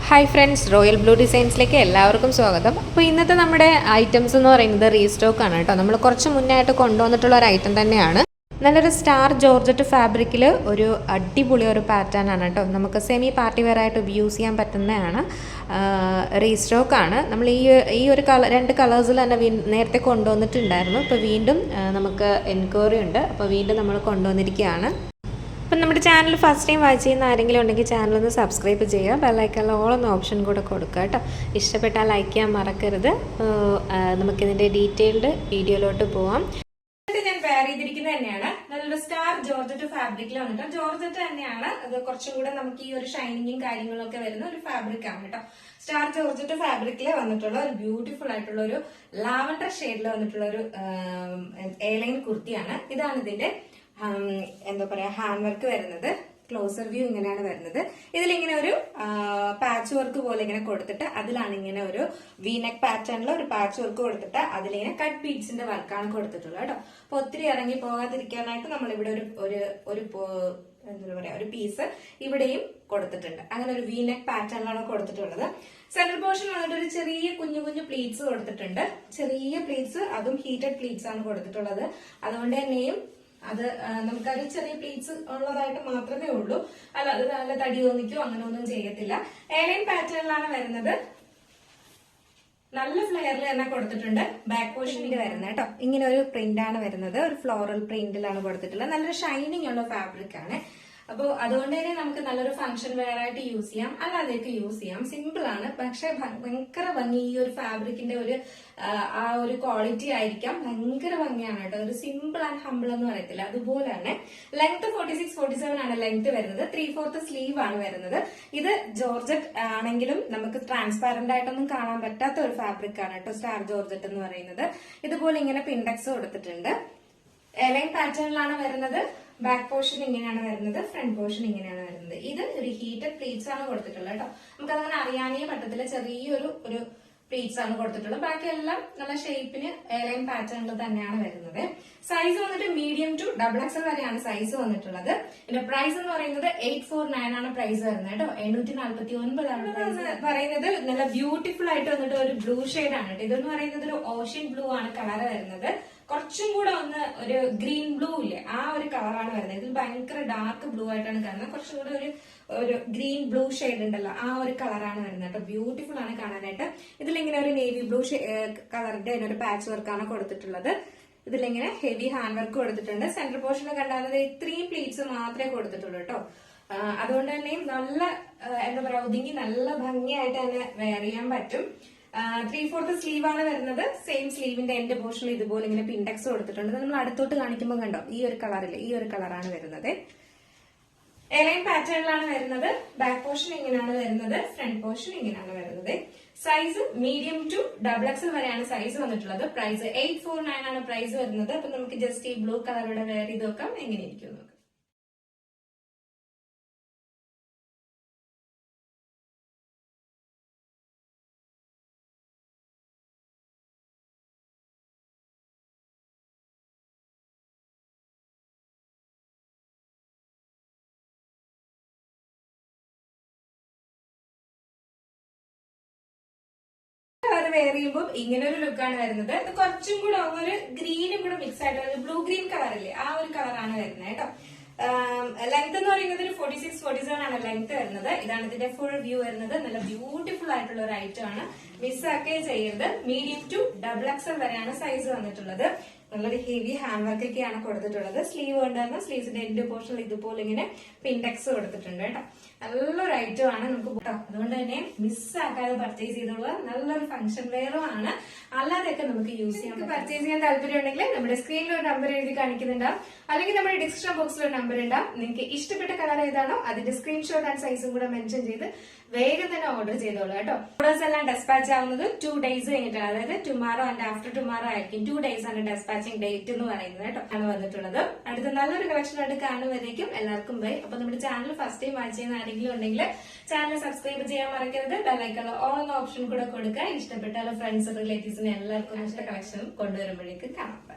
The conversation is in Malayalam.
ഹായ് ഫ്രണ്ട്സ്, റോയൽ ബ്ലൂ ഡിസൈൻസിലേക്ക് എല്ലാവർക്കും സ്വാഗതം. അപ്പോൾ ഇന്നത്തെ നമ്മുടെ ഐറ്റംസ് എന്ന് പറയുന്നത് റീസ്റ്റോക്ക് ആണ് കേട്ടോ. നമ്മൾ കുറച്ച് മുന്നായിട്ട് കൊണ്ടുവന്നിട്ടുള്ള ഒരു ഐറ്റം തന്നെയാണ്. നല്ലൊരു സ്റ്റാർ ജോർജറ്റ് ഫാബ്രിക്കിൽ ഒരു അടിപൊളി ഒരു പാറ്റേൺ ആണ് കേട്ടോ. നമുക്ക് സെമി പാർട്ടി വെയർ ആയിട്ട് യൂസ് ചെയ്യാൻ പറ്റുന്നതാണ്. റീസ്റ്റോക്ക് ആണ്. നമ്മൾ ഈ ഒരു രണ്ട് കളേഴ്സിൽ തന്നെ നേരത്തെ കൊണ്ടുവന്നിട്ടുണ്ടായിരുന്നു. ഇപ്പോൾ വീണ്ടും നമുക്ക് എൻക്വയറി ഉണ്ട്. അപ്പോൾ വീണ്ടും നമ്മൾ കൊണ്ടുവന്നിരിക്കുകയാണ്. അപ്പം നമ്മുടെ ചാനൽ ഫസ്റ്റ് ടൈം വാച്ച് ചെയ്യുന്ന ആരെങ്കിലും ഉണ്ടെങ്കിൽ ചാനലൊന്ന് സബ്സ്ക്രൈബ് ചെയ്യുക. ബെല്ലൈക്കണിൽ ഓൾ എന്ന ഓപ്ഷൻ കൂടെ കൊടുക്കുക കേട്ടോ. ഇഷ്ടപ്പെട്ടാൽ ലൈക്ക് ചെയ്യാൻ മറക്കരുത്. നമുക്കിതിൻ്റെ ഡീറ്റെയിൽഡ് വീഡിയോയിലോട്ട് പോവാം. ഞാൻ വെയർ ചെയ്തിരിക്കുന്നത് തന്നെയാണ് നല്ലൊരു സ്റ്റാർ ജോർജറ്റ് ഫാബ്രിക്കിൽ വന്നിട്ട്. ജോർജറ്റ് തന്നെയാണ് അത്. കുറച്ചും കൂടെ നമുക്ക് ഈ ഒരു ഷൈനിങ്ങും കാര്യങ്ങളൊക്കെ വരുന്ന ഒരു ഫാബ്രിക് ആണ് കേട്ടോ. സ്റ്റാർ ജോർജറ്റ് ഫാബ്രിക്കിൽ വന്നിട്ടുള്ള ഒരു ബ്യൂട്ടിഫുൾ ആയിട്ടുള്ള ഒരു ലാവൻഡർ ഷെയ്ഡിൽ വന്നിട്ടുള്ള ഒരു എയർലൈൻ കുർത്തിയാണ്. ഇതാണ് ഇതിന്റെ എന്താ പറയാ ഹാൻഡ് വർക്ക് വരുന്നത്. ക്ലോസർ വ്യൂ ഇങ്ങനെയാണ് വരുന്നത്. ഇതിലിങ്ങനെ ഒരു പാച്ച് വർക്ക് പോലെ ഇങ്ങനെ കൊടുത്തിട്ട് അതിലാണ് ഇങ്ങനെ ഒരു വി നെക്ക് പാറ്റേണിൽ ഒരു പാച്ച് വർക്ക് കൊടുത്തിട്ട് അതിലിങ്ങനെ കട്ട് ബീഡ്സിന്റെ വർക്കാണ് കൊടുത്തിട്ടുള്ളത് കേട്ടോ. അപ്പൊ ഒത്തിരി ഇറങ്ങി പോകാതിരിക്കാനായിട്ട് നമ്മളിവിടെ ഒരു എന്താ പറയാ ഒരു പീസ് ഇവിടെയും കൊടുത്തിട്ടുണ്ട്. അങ്ങനെ ഒരു വി നെക്ക് പാറ്റേണിലാണ് കൊടുത്തിട്ടുള്ളത്. സെന്റർ പോർഷൻ വന്നിട്ട് ഒരു ചെറിയ കുഞ്ഞു കുഞ്ഞു പ്ലീറ്റ്സ് കൊടുത്തിട്ടുണ്ട്. ചെറിയ പ്ലീറ്റ്സ്, അതും ഹീറ്റഡ് പ്ലീറ്റ്സ് ആണ് കൊടുത്തിട്ടുള്ളത്. അതുകൊണ്ട് തന്നെയും അത് നമുക്കൊരു ചെറിയ പ്ലീറ്റ്സ് ഉള്ളതായിട്ട് മാത്രമേ ഉള്ളൂ. അല്ല അത് നല്ല തടി തോന്നിക്കോ അങ്ങനെ ഒന്നും ചെയ്യത്തില്ല. എയർലൈൻ പാറ്റേണിലാണ് വരുന്നത്. നല്ല ഫ്ലെയറിൽ തന്നെ കൊടുത്തിട്ടുണ്ട്. ബാക്ക് പോർഷനിൽ വരുന്നത് കേട്ടോ. ഇങ്ങനെ ഒരു പ്രിന്റ് ആണ് വരുന്നത്. ഒരു ഫ്ലോറൽ പ്രിന്റിലാണ് കൊടുത്തിട്ടുള്ളത്. നല്ലൊരു ഷൈനിങ് ഉള്ള ഫാബ്രിക് ആണ്. അപ്പോൾ അതുകൊണ്ട് തന്നെ നമുക്ക് നല്ലൊരു ഫംഗ്ഷൻ വെയർ ആയിട്ട് യൂസ് ചെയ്യാം, അല്ലാതെയൊക്കെ യൂസ് ചെയ്യാം. സിമ്പിൾ ആണ്, പക്ഷെ ഭയങ്കര ഭംഗി. ഈ ഒരു ഫാബ്രിക്കിന്റെ ഒരു ആ ഒരു ക്വാളിറ്റി ആയിരിക്കാം. ഭയങ്കര ഭംഗിയാണ് കേട്ടോ. ഒരു സിമ്പിൾ ആൻഡ് ഹംബിൾ എന്ന് പറയത്തില്ല, അതുപോലെ തന്നെ. ലെങ്ത് 46-47 ആണ് ലെങ്ത് വരുന്നത്. 3/4 സ്ലീവ് ആണ് വരുന്നത്. ഇത് ജോർജറ്റ് ആണെങ്കിലും നമുക്ക് ട്രാൻസ്പാരന്റ് ആയിട്ടൊന്നും കാണാൻ പറ്റാത്ത ഒരു ഫാബ്രിക് ആണ് കേട്ടോ സ്റ്റാർ ജോർജറ്റ് എന്ന് പറയുന്നത്. ഇതുപോലെ ഇങ്ങനെ പിൻഡെക്സ് കൊടുത്തിട്ടുണ്ട്. എയർലൈൻ പാറ്റേണിലാണ് വരുന്നത്. ബാക്ക് പോർഷൻ ഇങ്ങനെയാണ് വരുന്നത്. ഫ്രണ്ട് പോർഷൻ ഇങ്ങനെയാണ് വരുന്നത്. ഇത് ഒരു ഹീറ്റഡ് പ്ലീറ്റ്സ് ആണ് കൊടുത്തിട്ടുള്ളത് കേട്ടോ. നമുക്കതങ്ങനെ അറിയാനേ പറ്റത്തില്ല. ചെറിയൊരു പ്ലീറ്റ്സ് ആണ് കൊടുത്തിട്ടുള്ളത്. ബാക്കിയെല്ലാം നല്ല ഷേപ്പിന് എയർലൈൻ പാറ്റേണിൽ തന്നെയാണ് വരുന്നത്. സൈസ് വന്നിട്ട് മീഡിയം ടു XXL വരെയാണ് സൈസ് വന്നിട്ടുള്ളത്. ഇതിന്റെ പ്രൈസ് എന്ന് പറയുന്നത് 849 ആണ് പ്രൈസ് വരുന്നത് കേട്ടോ. 849 ആണ് പ്രൈസ് പറയുന്നത്. നല്ല ബ്യൂട്ടിഫുൾ ആയിട്ട് വന്നിട്ട് ഒരു ബ്ലൂ ഷെയ്ഡ് ആണ് കേട്ടോ. ഇതെന്ന് പറയുന്നത് ഒരു ഓഷ്യൻ ബ്ലൂ ആണ് കളർ വരുന്നത്. കുറച്ചും കൂടെ ഒന്ന് ഒരു ഗ്രീൻ ബ്ലൂ ഇല്ലേ, ആ ഒരു കളറാണ് വരുന്നത്. ഇതിൽ ഭയങ്കര ഡാർക്ക് ബ്ലൂ ആയിട്ടാണ് കാണുന്നത്. കുറച്ചും കൂടെ ഒരു ഗ്രീൻ ബ്ലൂ ഷെയ്ഡ് ഉണ്ടല്ലോ, ആ ഒരു കളറാണ് വരുന്നത് കേട്ടോ. ബ്യൂട്ടിഫുൾ ആണ് കാണാനായിട്ട്. ഇതിലിങ്ങനെ ഒരു നേവി ബ്ലൂ കളറിന്റെ ഒരു പാച്ച് വർക്കാണ് കൊടുത്തിട്ടുള്ളത്. ഇതിലിങ്ങനെ ഹെവി ഹാൻഡ് വർക്ക് കൊടുത്തിട്ടുണ്ട്. സെന്റർ പോർഷനിൽ കണ്ടാകുന്നത് ഇത്രയും പ്ലീറ്റ്സ് മാത്രമേ കൊടുത്തിട്ടുള്ളൂ കേട്ടോ. അതുകൊണ്ട് തന്നെ നല്ല എന്താ പറയാ ഒതുങ്ങി നല്ല ഭംഗിയായിട്ട് തന്നെ വെയർ ചെയ്യാൻ പറ്റും. 3/4 സ്ലീവ് ആണ് വരുന്നത്. സെയിം സ്ലീവിന്റെ എൻഡ് പോർഷനിൽ ഇതുപോലെ ഇങ്ങനെ പിൻഡെക്സ് കൊടുത്തിട്ടുണ്ട്. നമ്മൾ അടുത്തോട്ട് കാണിക്കുമ്പോൾ കണ്ടോ ഈ ഒരു കളറില് ഈ ഒരു കളറാണ് വരുന്നത്. എയർലൈൻ പാറ്റേണിലാണ് വരുന്നത്. ബാക്ക് പോർഷൻ ഇങ്ങനെയാണ് വരുന്നത്. ഫ്രണ്ട് പോർഷൻ ഇങ്ങനെയാണ് വരുന്നത്. സൈസ് മീഡിയം ടു XXL വരെയാണ് സൈസ് വന്നിട്ടുള്ളത്. പ്രൈസ് 849 ആണ് പ്രൈസ് വരുന്നത്. അപ്പൊ നമുക്ക് ജസ്റ്റ് ഈ ബ്ലൂ കളറുടെ വെയർ ചെയ്ത് നോക്കാം എങ്ങനെയിരിക്കും നോക്കാം. കളർ വെയർ ചെയ്യുമ്പോൾ ഇങ്ങനെ ഒരു ലുക്കാണ് വരുന്നത്. ഇത് കുറച്ചും കൂടെ ഒരു ഗ്രീനും കൂടെ മിക്സ് ആയിട്ട് ഒരു ബ്ലൂ ഗ്രീൻ കളറില്ലേ, ആ ഒരു കളറാണ് വരുന്നത് കേട്ടോ. ലെങ്ത് എന്ന് പറയുന്നത് ഒരു 46-47 ആണ് ലെങ്ത് വരുന്നത്. ഇതാണ് ഇതിന്റെ ഫുൾ വ്യൂ വരുന്നത്. നല്ല ബ്യൂട്ടിഫുൾ ആയിട്ടുള്ള ഒരു ഐറ്റം ആണ്. മിസ്സാക്കേ ചെയ്യരുത്. മീഡിയം ടു XXL വരെയാണ് സൈസ് വന്നിട്ടുള്ളത്. നല്ലൊരു ഹെവി ഹാൻഡ് വർക്ക് ഒക്കെയാണ് കൊടുത്തിട്ടുള്ളത്. സ്ലീവ് കൊണ്ടുവന്ന സ്ലീവ്സിന്റെ എൻഡ് പോർഷനിൽ ഇതുപോലെ ഇങ്ങനെ പിൻഡെക്സ് കൊടുത്തിട്ടുണ്ട് കേട്ടോ. നല്ലൊരു ഐറ്റം ആണ് നമുക്ക് കേട്ടോ. അതുകൊണ്ട് തന്നെ മിസ്സാക്കാതെ പർച്ചേസ് ചെയ്തോളുക. നല്ലൊരു ഫംഗ്ഷൻ വെയറും ആണ്, അല്ലാതെയൊക്കെ നമുക്ക് യൂസ് ചെയ്യാം. പർച്ചേസ് ചെയ്യാൻ താല്പര്യം ഉണ്ടെങ്കിൽ നമ്മുടെ സ്ക്രീനിൽ ഒരു നമ്പർ എഴുതി കാണിക്കുന്നുണ്ടാവും, അല്ലെങ്കിൽ നമ്മുടെ ഡിസ്ക്രിപ്ഷൻ ബോക്സിൽ ഒരു നമ്പർ ഉണ്ടാവും. നിങ്ങൾക്ക് ഇഷ്ടപ്പെട്ട കളർ ഏതാണോ അതിന്റെ സ്ക്രീൻഷോട്ട് ആൻഡ് സൈസും കൂടെ മെൻഷൻ ചെയ്ത് വേഗം തന്നെ ഓർഡർ ചെയ്തോളൂ കേട്ടോ. ഓർഡേഴ്സ് എല്ലാം ഡെസ്പാച്ച് ആവുന്നത് 2 days കഴിഞ്ഞിട്ടാണ്. അതായത് ടുമാറോ ആൻഡ് ആഫ്റ്റർ ടുമാറോ ആയിരിക്കും. 2 days ആണ് ഡെസ്പാച്ചിങ് ഡേറ്റ് എന്ന് പറയുന്നത് കേട്ടോ. ആണ് വന്നിട്ടുള്ളത്. അടുത്ത നല്ലൊരു കളക്ഷൻ ആയിട്ട് കാണുന്നവരേക്കും എല്ലാവർക്കും ബൈ. അപ്പൊ നമ്മുടെ ചാനൽ ഫസ്റ്റ് ടൈം വാച്ച് ചെയ്യുന്ന ആരെങ്കിലും ഉണ്ടെങ്കിൽ ചാനൽ സബ്സ്ക്രൈബ് ചെയ്യാൻ മറക്കരുത്. ബെല്ലൈക്കൺ ഓൾ എന്ന ഓപ്ഷൻ കൂടെ കൊടുക്കുക. ഇഷ്ടപ്പെട്ടാലും ഫ്രണ്ട്സ് റിലേറ്റീവ്സിന് എല്ലാവർക്കും ഇഷ്ട കളക്ഷനും കൊണ്ടുവരുമ്പോഴേക്കും കാണാം.